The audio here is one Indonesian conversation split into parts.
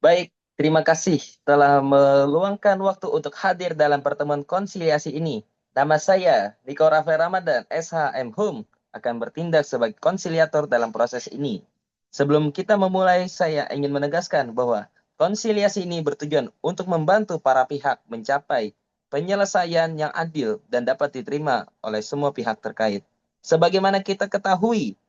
Baik, terima kasih telah meluangkan waktu untuk hadir dalam pertemuan konsiliasi ini. Nama saya Niko Rafael Ramadan, SHM Hum, akan bertindak sebagai konsiliator dalam proses ini. Sebelum kita memulai, saya ingin menegaskan bahwa konsiliasi ini bertujuan untuk membantu para pihak mencapai penyelesaian yang adil dan dapat diterima oleh semua pihak terkait. Sebagaimana kita ketahui,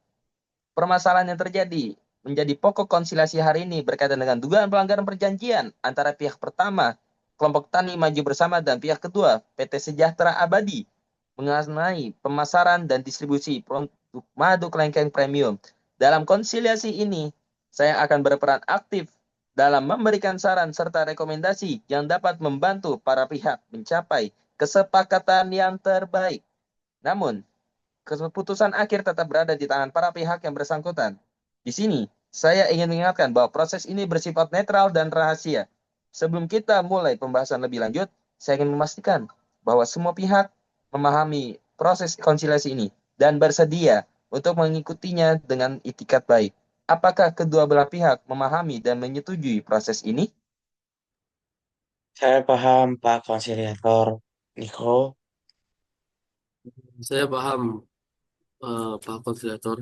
permasalahan yang terjadi menjadi pokok konsiliasi hari ini berkaitan dengan dugaan pelanggaran perjanjian antara pihak pertama, kelompok tani maju bersama, dan pihak kedua, PT Sejahtera Abadi, mengenai pemasaran dan distribusi produk madu kelengkeng premium. Dalam konsiliasi ini, saya akan berperan aktif dalam memberikan saran serta rekomendasi yang dapat membantu para pihak mencapai kesepakatan yang terbaik. Namun, keputusan akhir tetap berada di tangan para pihak yang bersangkutan. Di sini, saya ingin mengingatkan bahwa proses ini bersifat netral dan rahasia. Sebelum kita mulai pembahasan lebih lanjut, saya ingin memastikan bahwa semua pihak memahami proses konsiliasi ini dan bersedia untuk mengikutinya dengan itikat baik. Apakah kedua belah pihak memahami dan menyetujui proses ini? Saya paham, Pak Konsiliator Niko. Saya paham, Pak Konsilator.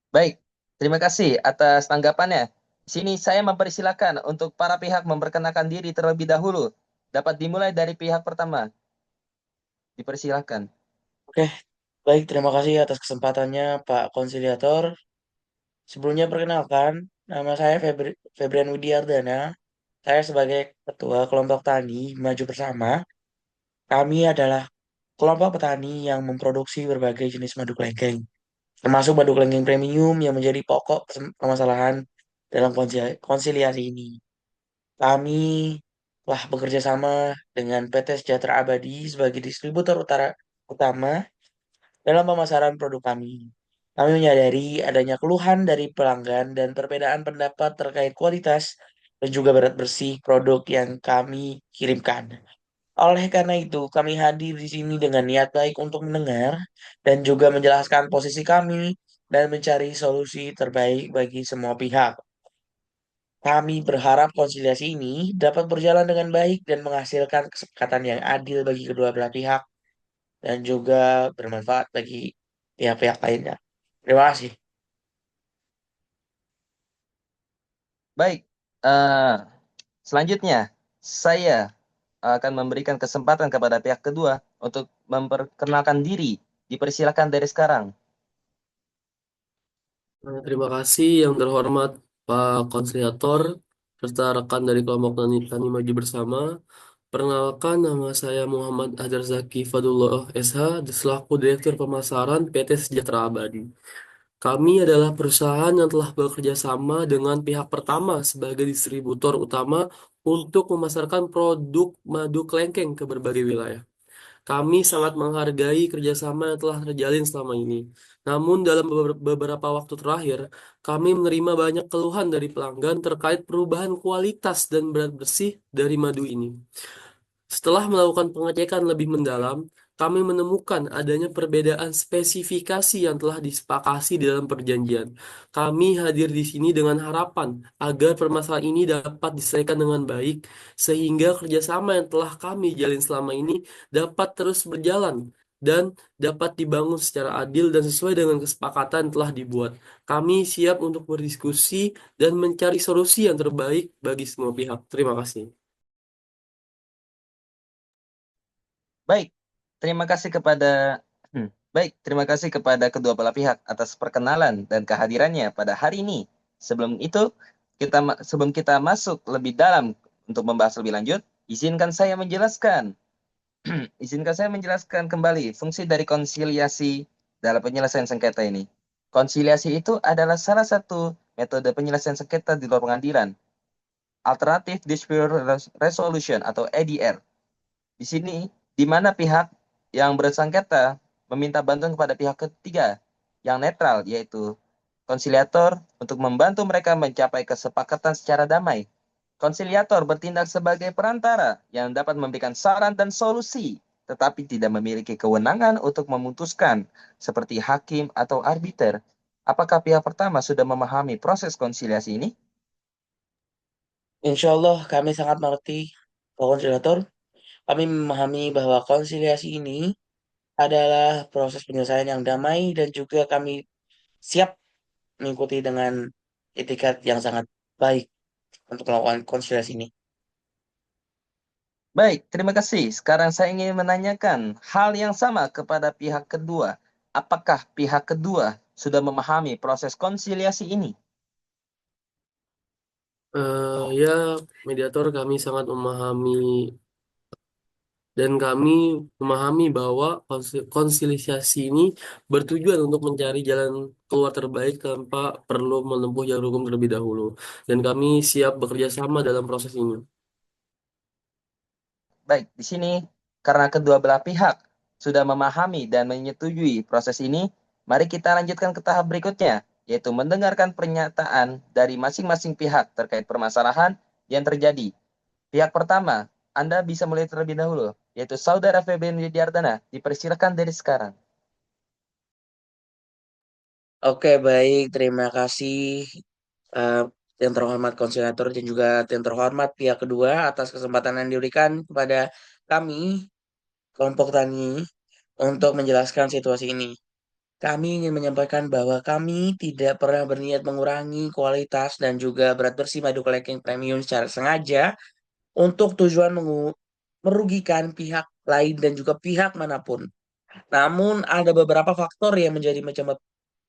Baik, terima kasih atas tanggapannya. Di sini saya mempersilahkan untuk para pihak memperkenalkan diri terlebih dahulu. Dapat dimulai dari pihak pertama. Dipersilahkan. Oke, baik. Terima kasih atas kesempatannya, Pak Konsiliator. Sebelumnya perkenalkan, nama saya Febrian Widiardana. Saya sebagai Ketua Kelompok Tani Maju Bersama. Kami adalah kelompok petani yang memproduksi berbagai jenis madu kelengkeng, termasuk madu kelengkeng premium yang menjadi pokok permasalahan dalam konsiliasi ini. Kami telah bekerja sama dengan PT Sejahtera Abadi sebagai distributor utama dalam pemasaran produk kami. Kami menyadari adanya keluhan dari pelanggan dan perbedaan pendapat terkait kualitas dan juga berat bersih produk yang kami kirimkan. Oleh karena itu, kami hadir di sini dengan niat baik untuk mendengar dan juga menjelaskan posisi kami dan mencari solusi terbaik bagi semua pihak. Kami berharap konsiliasi ini dapat berjalan dengan baik dan menghasilkan kesepakatan yang adil bagi kedua belah pihak dan juga bermanfaat bagi pihak-pihak lainnya. Terima kasih. Baik, eh, selanjutnya saya akan memberikan kesempatan kepada pihak kedua untuk memperkenalkan diri. Dipersilakan dari sekarang. Terima kasih yang terhormat Pak Konsilator serta rekan dari kelompok Tani Maju Bersama. Perkenalkan, nama saya Muhammad Hajar Zaki Fadullah SH, selaku Direktur Pemasaran PT Sejahtera Abadi. Kami adalah perusahaan yang telah bekerja sama dengan pihak pertama sebagai distributor utama untuk memasarkan produk madu kelengkeng ke berbagai wilayah. Kami sangat menghargai kerjasama yang telah terjalin selama ini. Namun dalam beberapa waktu terakhir, kami menerima banyak keluhan dari pelanggan terkait perubahan kualitas dan berat bersih dari madu ini. Setelah melakukan pengecekan lebih mendalam, kami menemukan adanya perbedaan spesifikasi yang telah disepakati di dalam perjanjian. Kami hadir di sini dengan harapan agar permasalahan ini dapat diselesaikan dengan baik, sehingga kerjasama yang telah kami jalin selama ini dapat terus berjalan dan dapat dibangun secara adil dan sesuai dengan kesepakatan yang telah dibuat. Kami siap untuk berdiskusi dan mencari solusi yang terbaik bagi semua pihak. Terima kasih. Baik, terima kasih kepada terima kasih kepada kedua belah pihak atas perkenalan dan kehadirannya pada hari ini. Sebelum kita masuk lebih dalam untuk membahas lebih lanjut, izinkan saya menjelaskan kembali fungsi dari konsiliasi dalam penyelesaian sengketa ini. Konsiliasi itu adalah salah satu metode penyelesaian sengketa di luar pengadilan, Alternative Dispute Resolution atau ADR. Di sini, di mana pihak yang bersengketa meminta bantuan kepada pihak ketiga yang netral, yaitu konsiliator, untuk membantu mereka mencapai kesepakatan secara damai. Konsiliator bertindak sebagai perantara yang dapat memberikan saran dan solusi, tetapi tidak memiliki kewenangan untuk memutuskan, seperti hakim atau arbiter. Apakah pihak pertama sudah memahami proses konsiliasi ini? Insya Allah kami sangat mengerti, Pak Konsiliator. Kami memahami bahwa konsiliasi ini adalah proses penyelesaian yang damai dan juga kami siap mengikuti dengan etikat yang sangat baik untuk melakukan konsiliasi ini. Baik, terima kasih. Sekarang saya ingin menanyakan hal yang sama kepada pihak kedua. Apakah pihak kedua sudah memahami proses konsiliasi ini? Ya, mediator kami sangat memahami dan kami memahami bahwa konsiliasi ini bertujuan untuk mencari jalan keluar terbaik tanpa perlu menempuh jalur hukum terlebih dahulu. Dan kami siap bekerja sama dalam proses ini. Baik, di sini karena kedua belah pihak sudah memahami dan menyetujui proses ini, mari kita lanjutkan ke tahap berikutnya, yaitu mendengarkan pernyataan dari masing-masing pihak terkait permasalahan yang terjadi. Pihak pertama, Anda bisa mulai terlebih dahulu, yaitu Saudara Febrian Widiardana. Dipersilakan dari sekarang. Oke, baik. Terima kasih eh, yang terhormat konsiliator dan juga yang terhormat pihak kedua atas kesempatan yang diberikan kepada kami, kelompok tani, untuk menjelaskan situasi ini. Kami ingin menyampaikan bahwa kami tidak pernah berniat mengurangi kualitas dan juga berat bersih madu kelengkeng premium secara sengaja untuk tujuan merugikan pihak lain dan juga pihak manapun. Namun ada beberapa faktor yang menjadi macam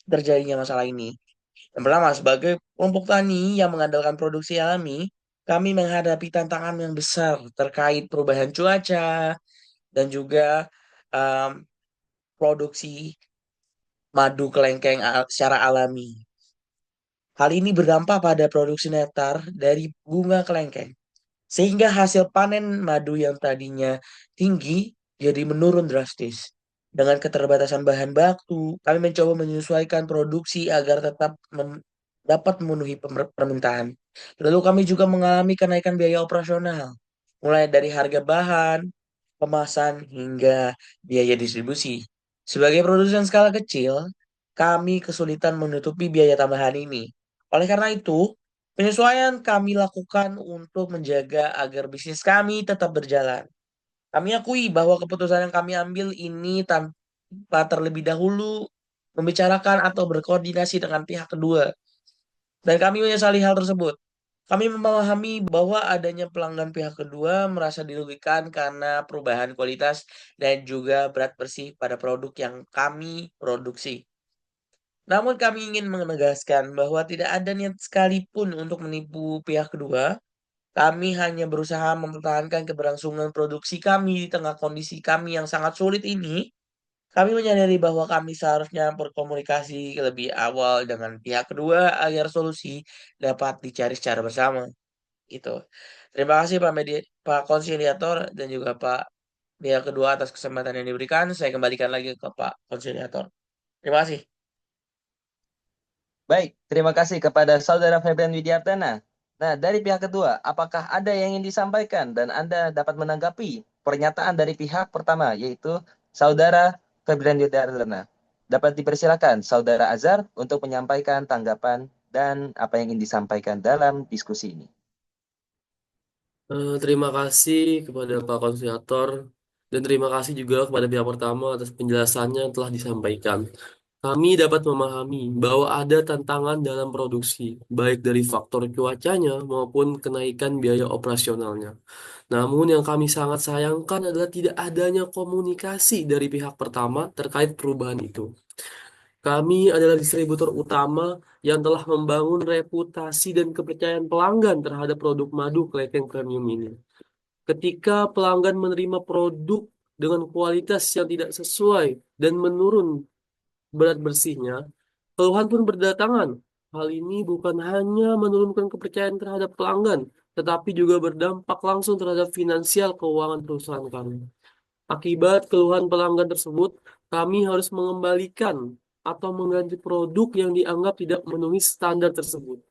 terjadinya masalah ini. Yang pertama, sebagai kelompok tani yang mengandalkan produksi alami, kami menghadapi tantangan yang besar terkait perubahan cuaca dan juga em, produksi madu kelengkeng secara alami. Hal ini berdampak pada produksi nektar dari bunga kelengkeng, sehingga hasil panen madu yang tadinya tinggi jadi menurun drastis. Dengan keterbatasan bahan baku, kami mencoba menyesuaikan produksi agar tetap dapat memenuhi permintaan. Lalu kami juga mengalami kenaikan biaya operasional, mulai dari harga bahan, kemasan, hingga biaya distribusi. Sebagai produsen skala kecil, kami kesulitan menutupi biaya tambahan ini. Oleh karena itu, penyesuaian kami lakukan untuk menjaga agar bisnis kami tetap berjalan. Kami akui bahwa keputusan yang kami ambil ini tanpa terlebih dahulu membicarakan atau berkoordinasi dengan pihak kedua. Dan kami menyesali hal tersebut. Kami memahami bahwa adanya pelanggan pihak kedua merasa dirugikan karena perubahan kualitas dan juga berat bersih pada produk yang kami produksi. Namun kami ingin menegaskan bahwa tidak ada niat sekalipun untuk menipu pihak kedua. Kami hanya berusaha mempertahankan keberlangsungan produksi kami di tengah kondisi kami yang sangat sulit ini. Kami menyadari bahwa kami seharusnya berkomunikasi lebih awal dengan pihak kedua agar solusi dapat dicari secara bersama. Gitu. Terima kasih Pak Konsiliator dan juga Pak pihak kedua atas kesempatan yang diberikan. Saya kembalikan lagi ke Pak Konsiliator. Terima kasih. Baik, terima kasih kepada Saudara Febrian Widiardana. Nah, dari pihak kedua, apakah ada yang ingin disampaikan dan Anda dapat menanggapi pernyataan dari pihak pertama, yaitu Saudara Febrian Widiardana? Dapat dipersilakan Saudara Azhar untuk menyampaikan tanggapan dan apa yang ingin disampaikan dalam diskusi ini. Terima kasih kepada Pak Konsiliator dan terima kasih juga kepada pihak pertama atas penjelasannya yang telah disampaikan. Kami dapat memahami bahwa ada tantangan dalam produksi, baik dari faktor cuacanya maupun kenaikan biaya operasionalnya. Namun yang kami sangat sayangkan adalah tidak adanya komunikasi dari pihak pertama terkait perubahan itu. Kami adalah distributor utama yang telah membangun reputasi dan kepercayaan pelanggan terhadap produk madu kelengkeng premium ini. Ketika pelanggan menerima produk dengan kualitas yang tidak sesuai dan menurun berat bersihnya, keluhan pun berdatangan. Hal ini bukan hanya menurunkan kepercayaan terhadap pelanggan, tetapi juga berdampak langsung terhadap finansial keuangan perusahaan kami. Akibat keluhan pelanggan tersebut, kami harus mengembalikan atau mengganti produk yang dianggap tidak memenuhi standar tersebut.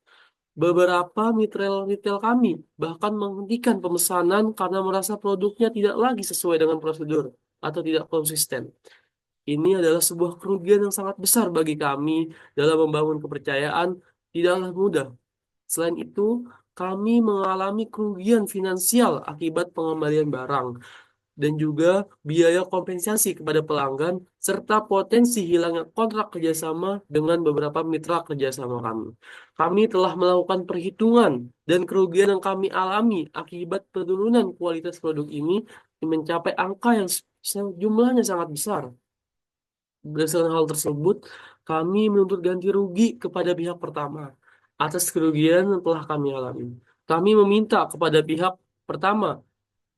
Beberapa mitra retail kami bahkan menghentikan pemesanan karena merasa produknya tidak lagi sesuai dengan prosedur atau tidak konsisten. Ini adalah sebuah kerugian yang sangat besar bagi kami dalam membangun kepercayaan tidaklah mudah. Selain itu, kami mengalami kerugian finansial akibat pengembalian barang dan juga biaya kompensasi kepada pelanggan, serta potensi hilangnya kontrak kerjasama dengan beberapa mitra kerjasama kami. Kami telah melakukan perhitungan dan kerugian yang kami alami akibat penurunan kualitas produk ini mencapai angka yang jumlahnya sangat besar. Berdasarkan hal tersebut, kami menuntut ganti rugi kepada pihak pertama atas kerugian yang telah kami alami. Kami meminta kepada pihak pertama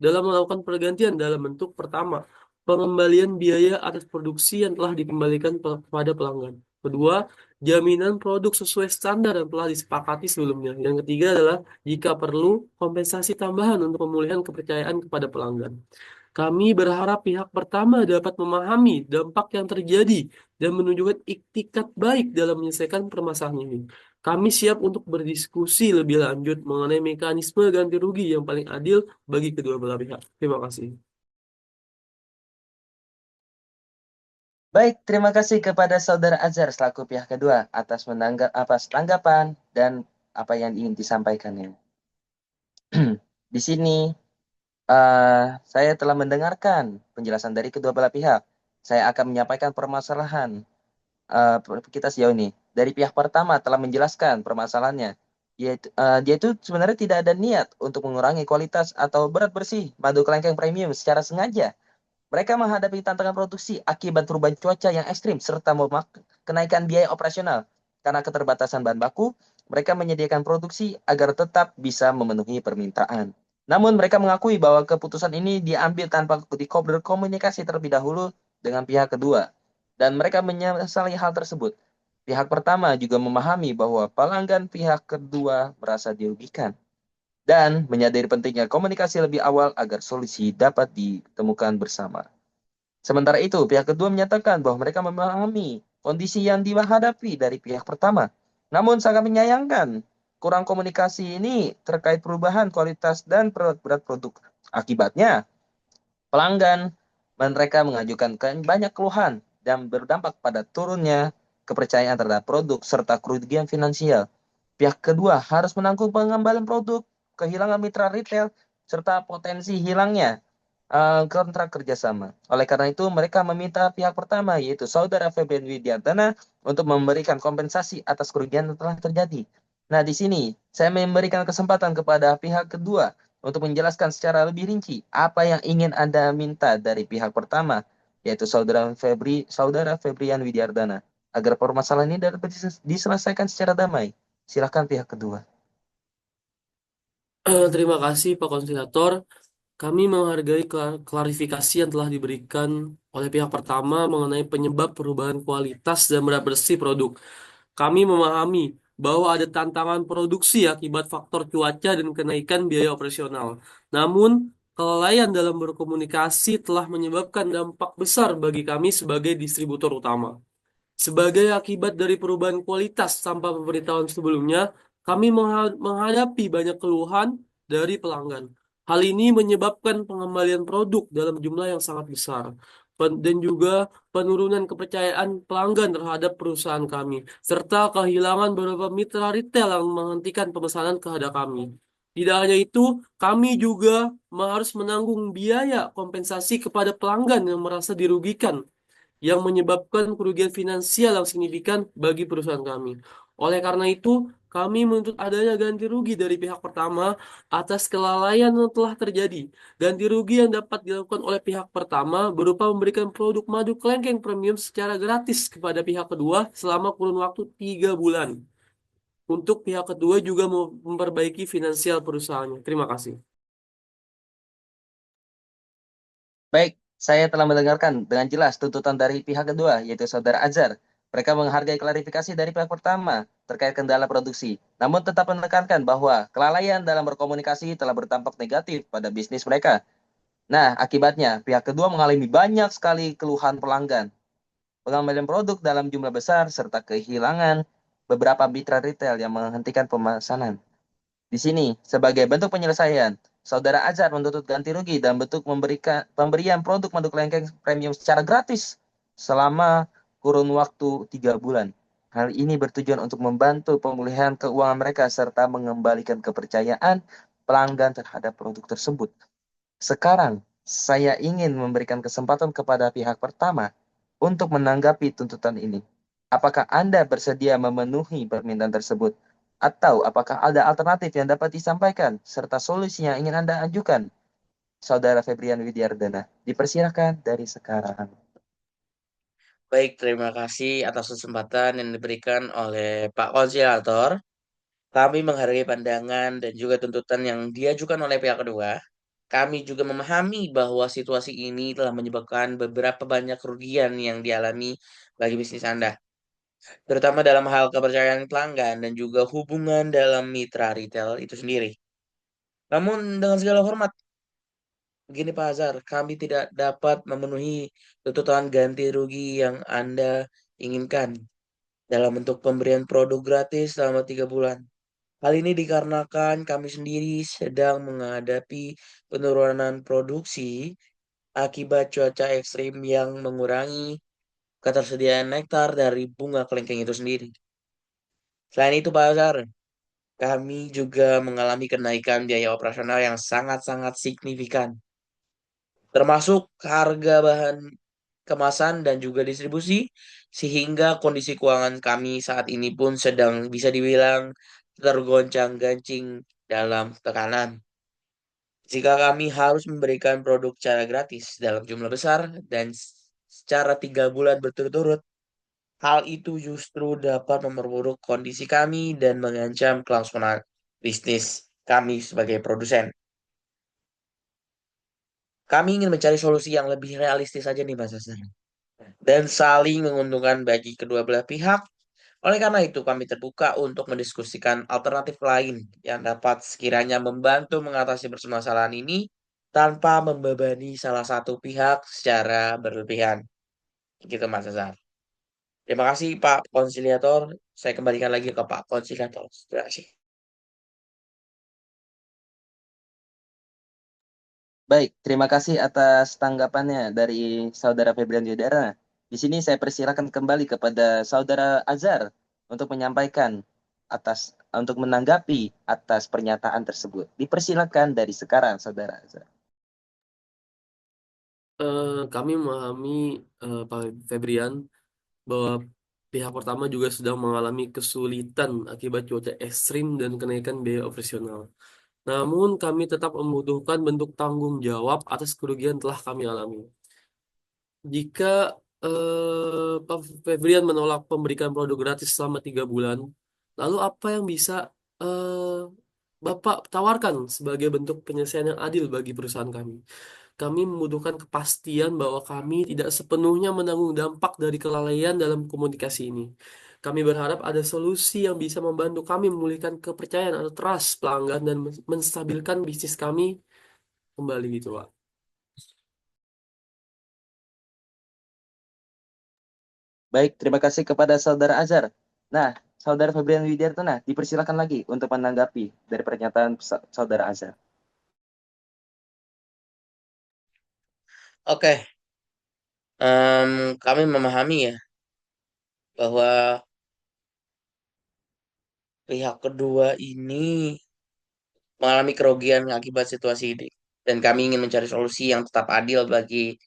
dalam melakukan pergantian dalam bentuk pertama, pengembalian biaya atas produksi yang telah dikembalikan kepada pelanggan. Kedua, jaminan produk sesuai standar yang telah disepakati sebelumnya. Yang ketiga adalah jika perlu kompensasi tambahan untuk pemulihan kepercayaan kepada pelanggan. Kami berharap pihak pertama dapat memahami dampak yang terjadi dan menunjukkan iktikat baik dalam menyelesaikan permasalahan ini. Kami siap untuk berdiskusi lebih lanjut mengenai mekanisme ganti rugi yang paling adil bagi kedua belah pihak. Terima kasih. Baik, terima kasih kepada Saudara Azhar selaku pihak kedua atas tanggapan dan apa yang ingin disampaikannya. Di sini saya telah mendengarkan penjelasan dari kedua belah pihak. Saya akan menyampaikan permasalahan kita sejauh ini. Dari pihak pertama telah menjelaskan permasalahannya, yaitu dia itu sebenarnya tidak ada niat untuk mengurangi kualitas atau berat bersih madu kelengkeng premium secara sengaja. Mereka menghadapi tantangan produksi akibat perubahan cuaca yang ekstrim serta kenaikan biaya operasional. Karena keterbatasan bahan baku, mereka menyediakan produksi agar tetap bisa memenuhi permintaan. Namun mereka mengakui bahwa keputusan ini diambil tanpa berkomunikasi terlebih dahulu dengan pihak kedua. Dan mereka menyesali hal tersebut. Pihak pertama juga memahami bahwa pelanggan pihak kedua merasa dirugikan dan menyadari pentingnya komunikasi lebih awal agar solusi dapat ditemukan bersama. Sementara itu, pihak kedua menyatakan bahwa mereka memahami kondisi yang dihadapi dari pihak pertama. Namun sangat menyayangkan kurang komunikasi ini terkait perubahan kualitas dan berat produk. Akibatnya, pelanggan mereka mengajukan banyak keluhan dan berdampak pada turunnya kepercayaan terhadap produk serta kerugian finansial. Pihak kedua harus menanggung pengembalian produk, kehilangan mitra retail, serta potensi hilangnya kontrak kerjasama. Oleh karena itu, mereka meminta pihak pertama, yaitu Saudara Febrian Widiantana, untuk memberikan kompensasi atas kerugian yang telah terjadi. Nah, di sini saya memberikan kesempatan kepada pihak kedua untuk menjelaskan secara lebih rinci apa yang ingin Anda minta dari pihak pertama, yaitu Saudara Febrian Widiardana, agar permasalahan ini dapat diselesaikan secara damai. Silakan pihak kedua. Terima kasih Pak Konsilator. Kami menghargai klarifikasi yang telah diberikan oleh pihak pertama mengenai penyebab perubahan kualitas dan berat bersih produk. Kami memahami bahwa ada tantangan produksi akibat faktor cuaca dan kenaikan biaya operasional. Namun, kelalaian dalam berkomunikasi telah menyebabkan dampak besar bagi kami sebagai distributor utama. Sebagai akibat dari perubahan kualitas tanpa pemberitahuan sebelumnya, kami menghadapi banyak keluhan dari pelanggan. Hal ini menyebabkan pengembalian produk dalam jumlah yang sangat besar dan juga penurunan kepercayaan pelanggan terhadap perusahaan kami, serta kehilangan beberapa mitra retail yang menghentikan pemesanan kepada kami. Tidak hanya itu, kami juga harus menanggung biaya kompensasi kepada pelanggan yang merasa dirugikan yang menyebabkan kerugian finansial yang signifikan bagi perusahaan kami. Oleh karena itu, kami menuntut adanya ganti rugi dari pihak pertama atas kelalaian yang telah terjadi. Ganti rugi yang dapat dilakukan oleh pihak pertama berupa memberikan produk madu kelengkeng premium secara gratis kepada pihak kedua selama kurun waktu 3 bulan. Untuk pihak kedua juga memperbaiki finansial perusahaannya. Terima kasih. Baik, saya telah mendengarkan dengan jelas tuntutan dari pihak kedua, yaitu Saudara Azhar. Mereka menghargai klarifikasi dari pihak pertama terkait kendala produksi, namun tetap menekankan bahwa kelalaian dalam berkomunikasi telah berdampak negatif pada bisnis mereka. Nah, akibatnya pihak kedua mengalami banyak sekali keluhan pelanggan, pengembalian produk dalam jumlah besar, serta kehilangan beberapa mitra retail yang menghentikan pemesanan. Di sini, sebagai bentuk penyelesaian, Saudara Azhar menuntut ganti rugi dan bentuk pemberian produk madu kelengkeng premium secara gratis selama kurun waktu 3 bulan. Hal ini bertujuan untuk membantu pemulihan keuangan mereka serta mengembalikan kepercayaan pelanggan terhadap produk tersebut. Sekarang, saya ingin memberikan kesempatan kepada pihak pertama untuk menanggapi tuntutan ini. Apakah Anda bersedia memenuhi permintaan tersebut? Atau apakah ada alternatif yang dapat disampaikan serta solusi yang ingin Anda ajukan? Saudara Febrian Widyardana, dipersilakan dari sekarang. Baik, terima kasih atas kesempatan yang diberikan oleh Pak Konsilator. Kami menghargai pandangan dan juga tuntutan yang diajukan oleh pihak kedua. Kami juga memahami bahwa situasi ini telah menyebabkan beberapa banyak kerugian yang dialami bagi bisnis Anda, terutama dalam hal kepercayaan pelanggan dan juga hubungan dalam mitra retail itu sendiri. Namun dengan segala hormat, begini Pak Azhar, kami tidak dapat memenuhi tuntutan ganti rugi yang Anda inginkan dalam bentuk pemberian produk gratis selama 3 bulan. Hal ini dikarenakan kami sendiri sedang menghadapi penurunan produksi akibat cuaca ekstrim yang mengurangi ketersediaan nektar dari bunga kelengkeng itu sendiri. Selain itu, Pak Azhar, kami juga mengalami kenaikan biaya operasional yang sangat-sangat signifikan, termasuk harga bahan kemasan dan juga distribusi, sehingga kondisi keuangan kami saat ini pun sedang bisa dibilang tergoncang-gancing dalam tekanan. Jika kami harus memberikan produk secara gratis dalam jumlah besar dan secara 3 bulan berturut-turut, hal itu justru dapat memperburuk kondisi kami dan mengancam kelangsungan bisnis kami sebagai produsen. Kami ingin mencari solusi yang lebih realistis saja nih Mas Hasan, dan saling menguntungkan bagi kedua belah pihak. Oleh karena itu, kami terbuka untuk mendiskusikan alternatif lain yang dapat sekiranya membantu mengatasi permasalahan ini tanpa membebani salah satu pihak secara berlebihan. Gitu Mas Hasan. Terima kasih Pak Konsiliator. Saya kembalikan lagi ke Pak Konsiliator. Terima kasih. Baik, terima kasih atas tanggapannya dari Saudara Febrian Yudara. Di sini saya persilakan kembali kepada Saudara Azhar untuk menyampaikan untuk menanggapi atas pernyataan tersebut. Dipersilakan dari sekarang, Saudara Azhar. Kami memahami Pak Febrian bahwa pihak pertama juga sedang mengalami kesulitan akibat cuaca ekstrim dan kenaikan biaya operasional. Namun kami tetap membutuhkan bentuk tanggung jawab atas kerugian telah kami alami. Jika Pak Febrian menolak memberikan produk gratis selama 3 bulan, lalu apa yang bisa eh, Bapak tawarkan sebagai bentuk penyelesaian yang adil bagi perusahaan kami? Kami membutuhkan kepastian bahwa kami tidak sepenuhnya menanggung dampak dari kelalaian dalam komunikasi ini. Kami berharap ada solusi yang bisa membantu kami memulihkan kepercayaan atau trust pelanggan dan menstabilkan bisnis kami kembali gitu, Pak. Baik, terima kasih kepada Saudara Azhar. Nah, Saudara Febrian Widyartana, dipersilakan lagi untuk menanggapi dari pernyataan Saudara Azhar. Oke, kami memahami ya bahwa pihak kedua ini mengalami kerugian akibat situasi ini. Dan kami ingin mencari solusi yang tetap adil bagi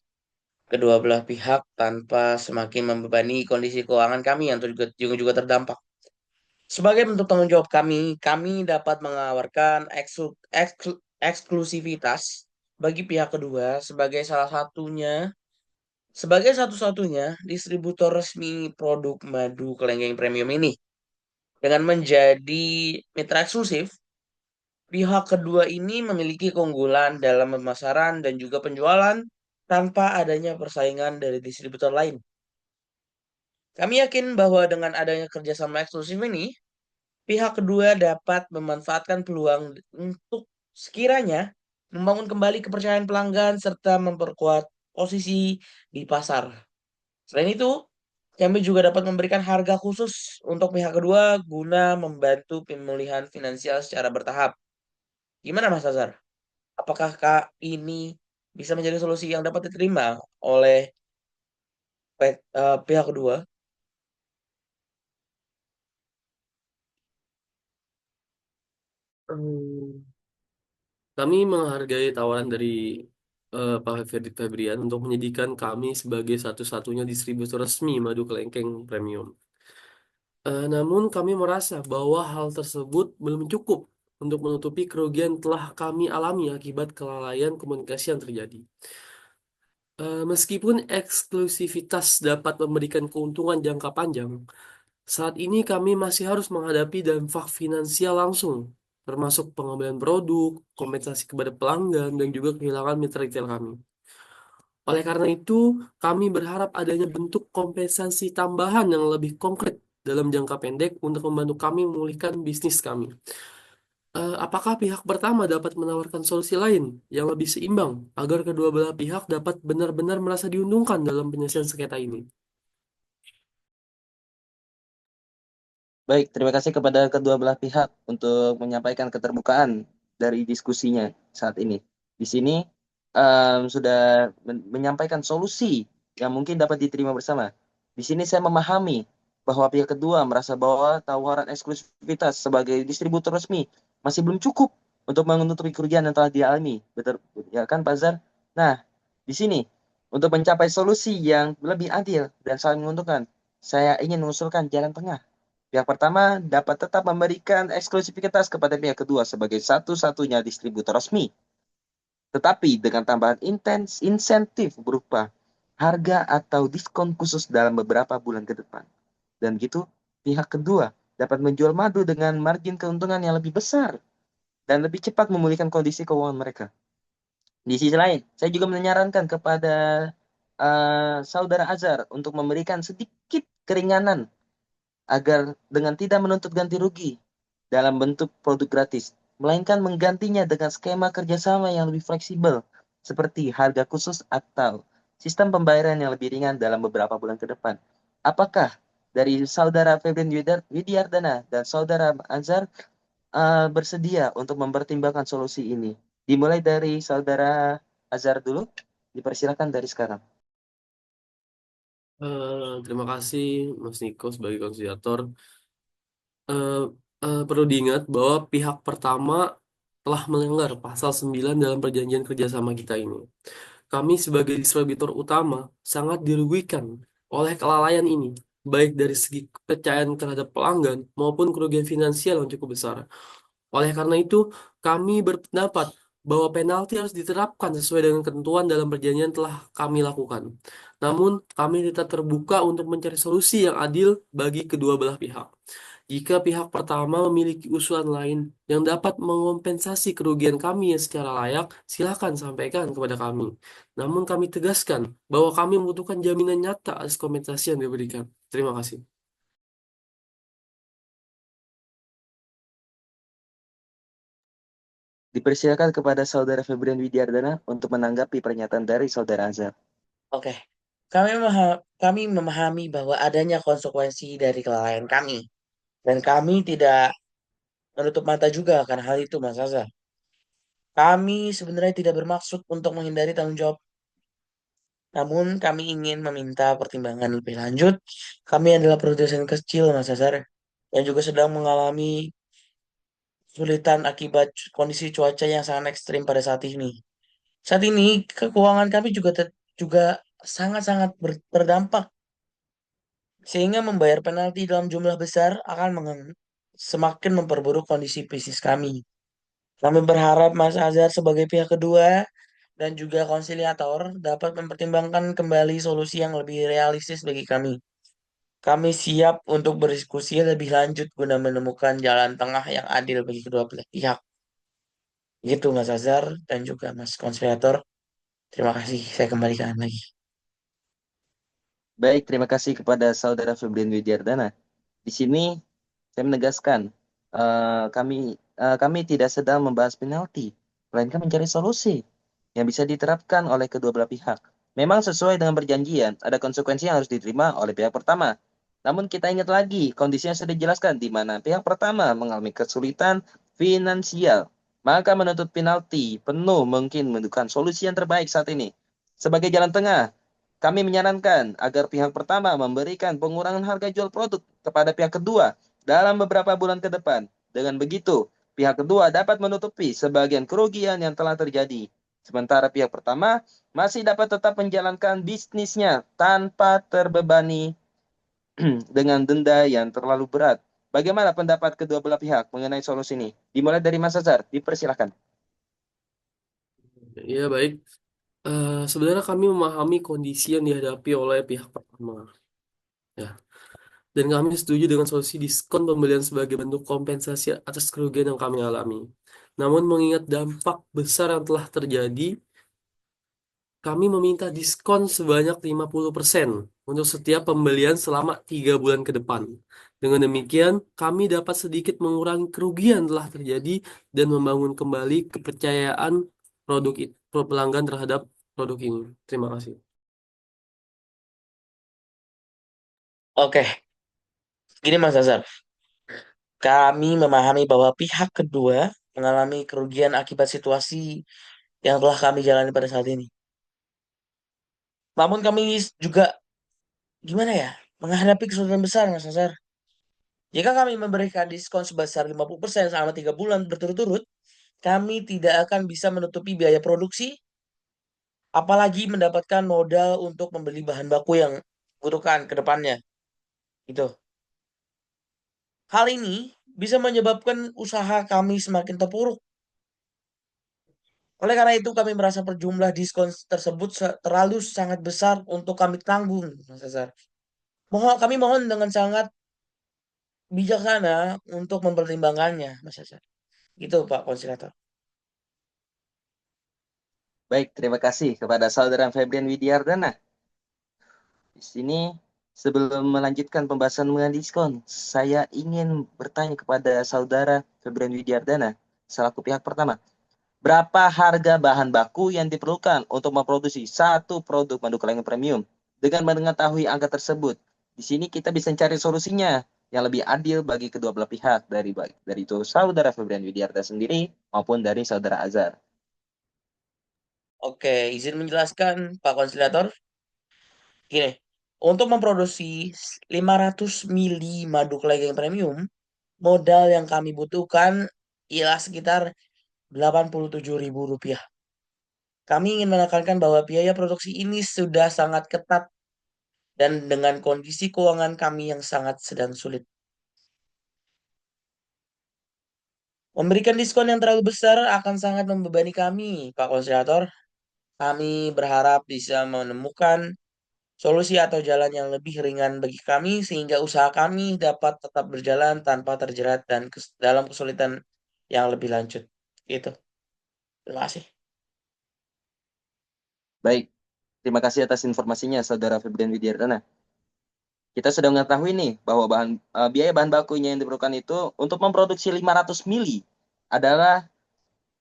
kedua belah pihak tanpa semakin membebani kondisi keuangan kami yang juga terdampak. Sebagai bentuk tanggung jawab kami dapat menawarkan eksklusivitas bagi pihak kedua sebagai satu-satunya distributor resmi produk madu kelenggeng premium ini. Dengan menjadi mitra eksklusif, pihak kedua ini memiliki keunggulan dalam pemasaran dan juga penjualan tanpa adanya persaingan dari distributor lain. Kami yakin bahwa dengan adanya kerjasama eksklusif ini, pihak kedua dapat memanfaatkan peluang untuk sekiranya membangun kembali kepercayaan pelanggan serta memperkuat posisi di pasar. Selain itu, kami juga dapat memberikan harga khusus untuk pihak kedua guna membantu pemulihan finansial secara bertahap. Gimana Mas Azhar? Apakah ini bisa menjadi solusi yang dapat diterima oleh pihak kedua? Hmm, Kami menghargai tawaran dari Pak Febrian untuk menyediakan kami sebagai satu-satunya distributor resmi madu kelengkeng premium. Namun kami merasa bahwa hal tersebut belum cukup untuk menutupi kerugian telah kami alami akibat kelalaian komunikasi yang terjadi. Meskipun eksklusivitas dapat memberikan keuntungan jangka panjang, saat ini kami masih harus menghadapi dampak finansial langsung, termasuk pengambilan produk, kompensasi kepada pelanggan, dan juga kehilangan mitra retail kami. Oleh karena itu, kami berharap adanya bentuk kompensasi tambahan yang lebih konkret dalam jangka pendek untuk membantu kami memulihkan bisnis kami. Apakah pihak pertama dapat menawarkan solusi lain yang lebih seimbang agar kedua belah pihak dapat benar-benar merasa diuntungkan dalam penyelesaian sengketa ini? Baik, terima kasih kepada kedua belah pihak untuk menyampaikan keterbukaan dari diskusinya saat ini. Di sini sudah menyampaikan solusi yang mungkin dapat diterima bersama. Di sini saya memahami bahwa pihak kedua merasa bahwa tawaran eksklusivitas sebagai distributor resmi masih belum cukup untuk menutupi kerugian yang telah dialami. Betul, ya kan, Pak Zar? Nah, di sini untuk mencapai solusi yang lebih adil dan saling menguntungkan, saya ingin mengusulkan jalan tengah. Pihak pertama dapat tetap memberikan eksklusivitas kepada pihak kedua sebagai satu-satunya distributor resmi, tetapi dengan tambahan insentif berupa harga atau diskon khusus dalam beberapa bulan ke depan. Dan gitu, pihak kedua dapat menjual madu dengan margin keuntungan yang lebih besar dan lebih cepat memulihkan kondisi keuangan mereka. Di sisi lain, saya juga menyarankan kepada Saudara Azhar untuk memberikan sedikit keringanan agar dengan tidak menuntut ganti rugi dalam bentuk produk gratis, melainkan menggantinya dengan skema kerjasama yang lebih fleksibel, seperti harga khusus atau sistem pembayaran yang lebih ringan dalam beberapa bulan ke depan. Apakah dari Saudara Febrian Widiardana dan Saudara Azhar bersedia untuk mempertimbangkan solusi ini? Dimulai dari Saudara Azhar dulu, dipersilakan dari sekarang. Terima kasih Mas Niko sebagai konsiliator. Eh, Perlu diingat bahwa pihak pertama telah melanggar pasal 9 dalam perjanjian kerjasama kita ini. Kami sebagai distributor utama sangat dirugikan oleh kelalaian ini, baik dari segi kepercayaan terhadap pelanggan maupun kerugian finansial yang cukup besar. Oleh karena itu, kami berpendapat bahwa penalti harus diterapkan sesuai dengan ketentuan dalam perjanjian telah kami lakukan. Namun, kami tetap terbuka untuk mencari solusi yang adil bagi kedua belah pihak. Jika pihak pertama memiliki usulan lain yang dapat mengompensasi kerugian kami yang secara layak, silakan sampaikan kepada kami. Namun kami tegaskan bahwa kami membutuhkan jaminan nyata atas kompensasi yang diberikan. Terima kasih. Dipersilakan kepada Saudara Febrian Widiardana untuk menanggapi pernyataan dari Saudara Azhar. Oke, kami memahami bahwa adanya konsekuensi dari kelalaian kami. Dan kami tidak menutup mata juga akan hal itu, Mas Azhar. Kami sebenarnya tidak bermaksud untuk menghindari tanggung jawab. Namun kami ingin meminta pertimbangan lebih lanjut. Kami adalah produsen kecil, Mas Azhar, yang juga sedang mengalami kesulitan akibat kondisi cuaca yang sangat ekstrim pada saat ini. Saat ini keuangan kami juga sangat-sangat berdampak sehingga membayar penalti dalam jumlah besar akan semakin memperburuk kondisi bisnis kami. Kami berharap Mas Azhar sebagai pihak kedua dan juga konsiliator dapat mempertimbangkan kembali solusi yang lebih realistis bagi kami. Kami siap untuk berdiskusi lebih lanjut guna menemukan jalan tengah yang adil bagi kedua belah pihak. Gitu Mas Azhar dan juga Mas konsiliator. Terima kasih. Saya kembalikan lagi. Baik, terima kasih kepada Saudara Febrian Widiardana. Di sini saya menegaskan, kami tidak sedang membahas penalti, melainkan mencari solusi yang bisa diterapkan oleh kedua belah pihak. Memang sesuai dengan perjanjian, ada konsekuensi yang harus diterima oleh pihak pertama. Namun kita ingat lagi, kondisinya sudah dijelaskan di mana pihak pertama mengalami kesulitan finansial. Maka menuntut penalti penuh mungkin menentukan solusi yang terbaik saat ini. Sebagai jalan tengah, kami menyarankan agar pihak pertama memberikan pengurangan harga jual produk kepada pihak kedua dalam beberapa bulan ke depan. Dengan begitu, pihak kedua dapat menutupi sebagian kerugian yang telah terjadi. Sementara pihak pertama masih dapat tetap menjalankan bisnisnya tanpa terbebani dengan denda yang terlalu berat. Bagaimana pendapat kedua belah pihak mengenai solusi ini? Dimulai dari Mas Azhar, dipersilahkan. Ya, baik. Sebenarnya kami memahami kondisi yang dihadapi oleh pihak pertama. Ya. Dan kami setuju dengan solusi diskon pembelian sebagai bentuk kompensasi atas kerugian yang kami alami. Namun mengingat dampak besar yang telah terjadi, kami meminta diskon sebanyak 50% untuk setiap pembelian selama 3 bulan ke depan. Dengan demikian, kami dapat sedikit mengurangi kerugian yang telah terjadi dan membangun kembali kepercayaan pelanggan terhadap produk ini. Terima kasih. Oke, gini Mas Azhar. Kami memahami bahwa pihak kedua mengalami kerugian akibat situasi yang telah kami jalani pada saat ini. Namun kami juga, gimana ya, menghadapi kesulitan besar, Mas Azhar. Jika kami memberikan diskon sebesar 50% selama 3 bulan berturut-turut, kami tidak akan bisa menutupi biaya produksi, apalagi mendapatkan modal untuk membeli bahan baku yang dibutuhkan ke depannya. Itu. Hal ini bisa menyebabkan usaha kami semakin terpuruk. Oleh karena itu, kami merasa perjumlah diskon tersebut terlalu sangat besar untuk kami tanggung, Mas Azhar. Kami mohon dengan sangat bijaksana untuk mempertimbangkannya, Mas Azhar. Gitu, Pak Konsilator. Baik, terima kasih kepada Saudara Febrian Widiardana. Di sini, sebelum melanjutkan pembahasan mengenai diskon, saya ingin bertanya kepada Saudara Febrian Widiardana, selaku pihak pertama. Berapa harga bahan baku yang diperlukan untuk memproduksi satu produk madu kelenging premium? Dengan mengetahui angka tersebut, di sini kita bisa cari solusinya yang lebih adil bagi kedua belah pihak dari itu Saudara Febrian Widiarta sendiri maupun dari Saudara Azhar. Oke, izin menjelaskan, Pak Konsilator. Gini, untuk memproduksi 500 mili madu kelengking premium, modal yang kami butuhkan ialah sekitar 87.000 rupiah. Kami ingin menekankan bahwa biaya produksi ini sudah sangat ketat dan dengan kondisi keuangan kami yang sangat sedang sulit. Memberikan diskon yang terlalu besar akan sangat membebani kami, Pak Konsilator. Kami berharap bisa menemukan solusi atau jalan yang lebih ringan bagi kami sehingga usaha kami dapat tetap berjalan tanpa terjerat dan dalam kesulitan yang lebih lanjut. Gitu. Terima kasih. Baik, terima kasih atas informasinya Saudara Febrian Widiardana. Kita sudah mengetahui nih bahwa biaya bahan bakunya yang diperlukan itu untuk memproduksi 500 mili adalah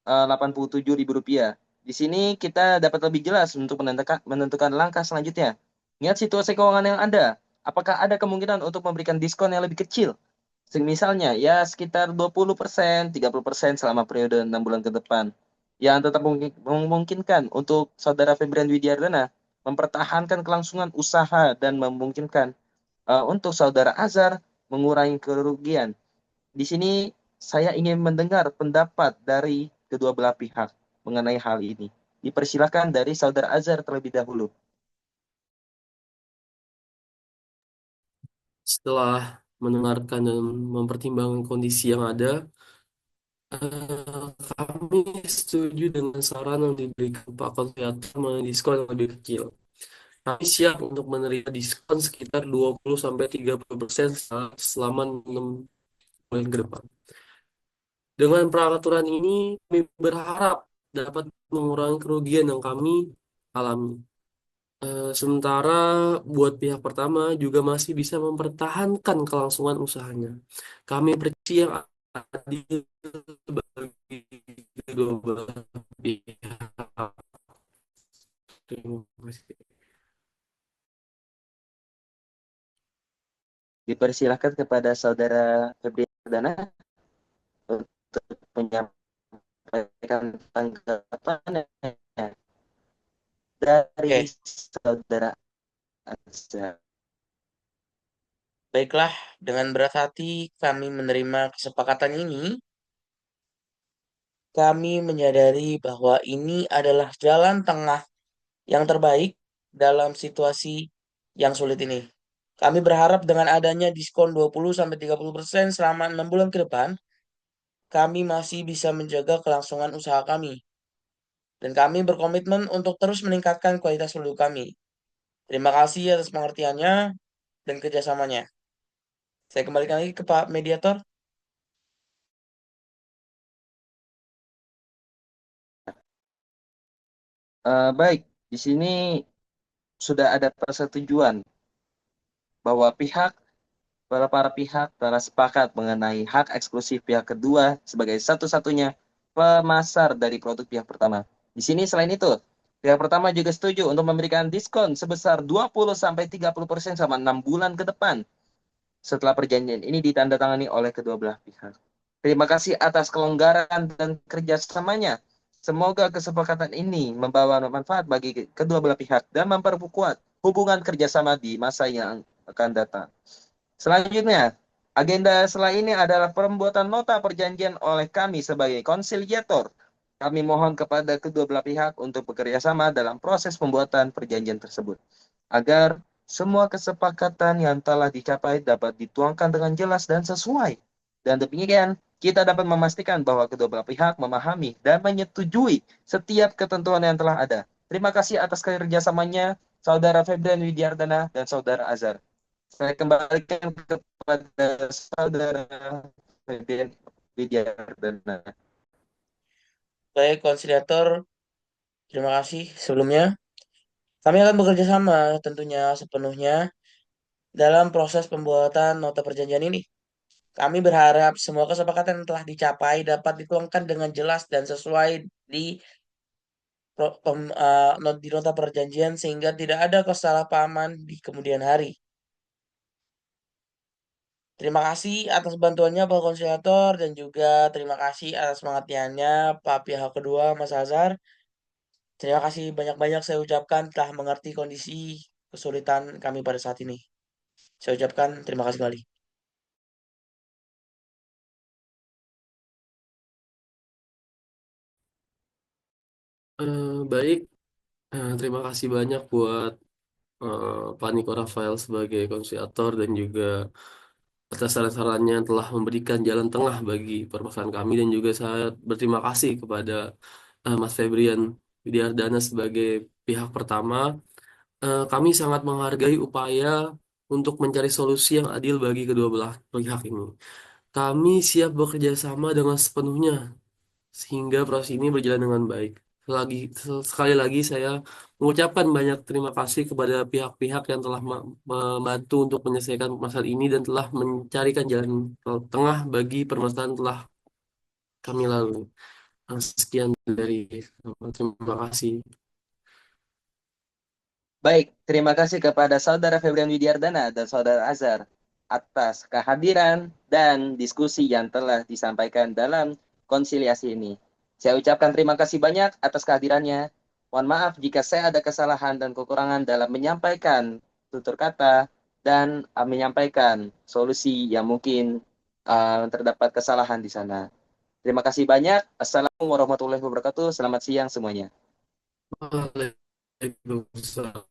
Rp87.000. Di sini kita dapat lebih jelas untuk menentukan langkah selanjutnya. Ingat situasi keuangan yang ada. Apakah ada kemungkinan untuk memberikan diskon yang lebih kecil? Misalnya ya sekitar 20%, 30% selama periode 6 bulan ke depan. Yang tetap memungkinkan untuk Saudara Febrian Widiardana mempertahankan kelangsungan usaha dan memungkinkan untuk Saudara Azhar mengurangi kerugian. Di sini saya ingin mendengar pendapat dari kedua belah pihak mengenai hal ini. Dipersilakan dari Saudara Azhar terlebih dahulu. Setelah mendengarkan dan mempertimbangkan kondisi yang ada, kami setuju dengan saran yang diberikan Pak Konsilator mengenai diskon yang lebih kecil. Kami siap untuk menerima diskon sekitar 20-30% selama 6 bulan ke depan. Dengan peraturan ini, kami berharap dapat mengurangi kerugian yang kami alami. Sementara buat pihak pertama juga masih bisa mempertahankan kelangsungan usahanya. Kami percaya yang adil bagi kedua belah pihak. Terima kasih. Dipersilakan kepada Saudara Febriana untuk menyampaikan tanggapan dari Oke, Saudara Azhar. baiklah. Dengan berat hati kami menerima kesepakatan ini. kami menyadari bahwa ini adalah jalan tengah yang terbaik dalam situasi yang sulit ini. Kami berharap dengan adanya diskon 20-30% selama 6 bulan ke depan, kami masih bisa menjaga kelangsungan usaha kami. Dan kami berkomitmen untuk terus meningkatkan kualitas produk kami. Terima kasih atas pengertiannya dan kerjasamanya. Saya kembalikan lagi ke Pak Mediator. Baik, di sini sudah ada persetujuan bahwa para pihak telah sepakat mengenai hak eksklusif pihak kedua sebagai satu-satunya pemasar dari produk pihak pertama. Di sini selain itu, pihak pertama juga setuju untuk memberikan diskon sebesar 20-30% selama 6 bulan ke depan setelah perjanjian ini ditandatangani oleh kedua belah pihak. Terima kasih atas kelonggaran dan kerjasamanya. Semoga kesepakatan ini membawa manfaat bagi kedua belah pihak dan memperkuat hubungan kerjasama di masa yang akan datang. Selanjutnya, agenda setelah ini adalah pembuatan nota perjanjian oleh kami sebagai konsiliator. Kami mohon kepada kedua belah pihak untuk bekerja sama dalam proses pembuatan perjanjian tersebut, agar semua kesepakatan yang telah dicapai dapat dituangkan dengan jelas dan sesuai. Dan demikian, kita dapat memastikan bahwa kedua belah pihak memahami dan menyetujui setiap ketentuan yang telah ada. Terima kasih atas kerjasamanya, Saudara Febrian Widyardana dan Saudara Azhar. Saya kembalikan kepada Saudara Febrian Widyardana. Baik, konsiliator, terima kasih sebelumnya. Kami akan bekerja sama tentunya sepenuhnya dalam proses pembuatan nota perjanjian ini. Kami berharap semua kesepakatan yang telah dicapai dapat dituangkan dengan jelas dan sesuai di di nota perjanjian sehingga tidak ada kesalahpahaman di kemudian hari. Terima kasih atas bantuannya Pak Konsiliator dan juga terima kasih atas pengertiannya Pak pihak kedua Mas Azhar. Terima kasih banyak-banyak saya ucapkan telah mengerti kondisi kesulitan kami pada saat ini. Saya ucapkan terima kasih kembali. Baik, terima kasih banyak buat Pak Niko Rafael sebagai konsiliator dan juga atas saran-sarannya yang telah memberikan jalan tengah bagi permasalahan kami dan juga saya berterima kasih kepada Mas Febrian Widyardana sebagai pihak pertama. Kami sangat menghargai upaya untuk mencari solusi yang adil bagi kedua belah pihak ini. Kami siap bekerja sama dengan sepenuhnya sehingga proses ini berjalan dengan baik. Sekali lagi saya mengucapkan banyak terima kasih kepada pihak-pihak yang telah membantu untuk menyelesaikan masalah ini dan telah mencarikan jalan tengah bagi permasalahan yang telah kami lalui. Sekian dari terima kasih. Baik, terima kasih kepada Saudara Febrian Widyardana dan Saudara Azhar atas kehadiran dan diskusi yang telah disampaikan dalam konsiliasi ini. Saya ucapkan terima kasih banyak atas kehadirannya. Mohon maaf jika saya ada kesalahan dan kekurangan dalam menyampaikan tutur kata dan menyampaikan solusi yang mungkin terdapat kesalahan di sana. Terima kasih banyak. Assalamualaikum warahmatullahi wabarakatuh. Selamat siang semuanya. Waalaikumsalam.